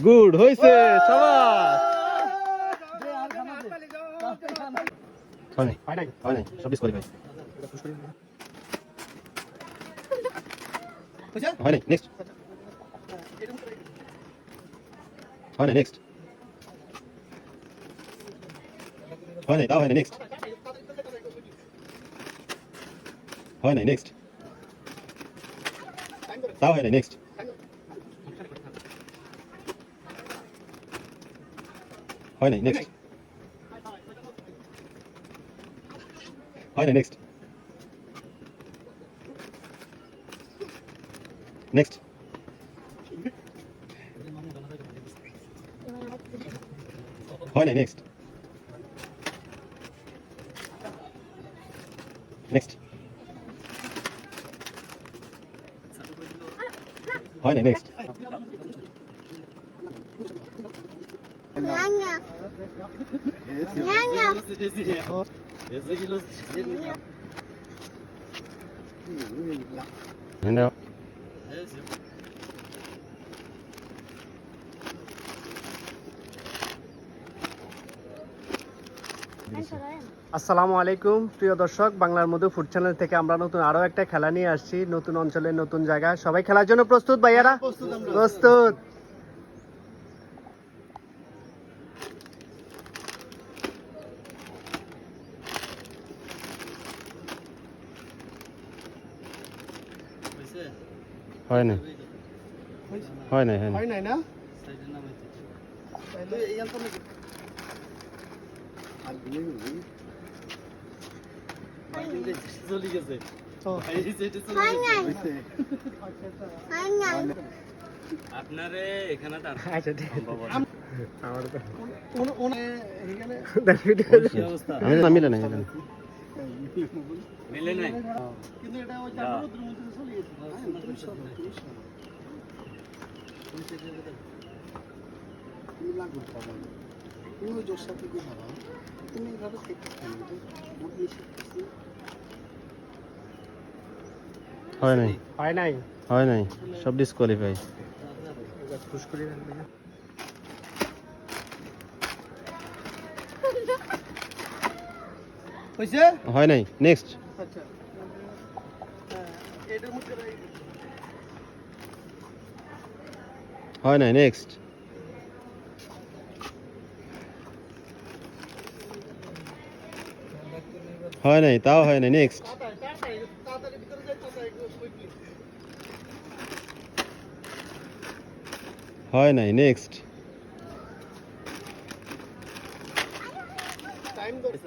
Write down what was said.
Good হইছে শাবাশ হয় নাই সব ডিসকোয়ালিফাই হয় নাই নেক্সট হয় নাই নেক্সট হয় নাই তাও হয় নাই নেক্সট হয় নাই নেক্সট তাও হয় নাই নেক্সট হয় নাই নেক্সট হয় নাই নেক্সট নেক্সট হয় নাই নেক্সট নেক্সট হয় নাই নেক্সট Hello. আসসালামু আলাইকুম প্রিয় দর্শক, বাংলার মধু ফুড চ্যানেল থেকে আমরা নতুন আরো একটা খেলা নিয়ে আসছি। নতুন অঞ্চলে নতুন জায়গায় সবাই খেলার জন্য প্রস্তুত ভাইয়ারা? প্রস্তুত। হয় নাই হয় নাই হয় নাই না আপনারে এখানে মিলে নাই মিলে নাই কিন্তু এটা ওই রুদ্র মন্দিরে চলে গেছে তুমি লাগবে পাবা তুমি ওই জোর সাথে দিয়ে ভাবা তুমি এইভাবে দেখতে হয় নাই হয় নাই হয় নাই সব ডিসকোয়ালিফাই খুশ করে রাখবে হইছে হয় নাই নেক্সট আচ্ছা এটার মধ্যে হয় নাই নেক্সট হয় নাই তাও হয় নাই নেক্সট তাড়াতাড়ি ভিতরে যাই তাড়াতাড়ি কুইকলি হয় নাই নেক্সট টাইম ধরে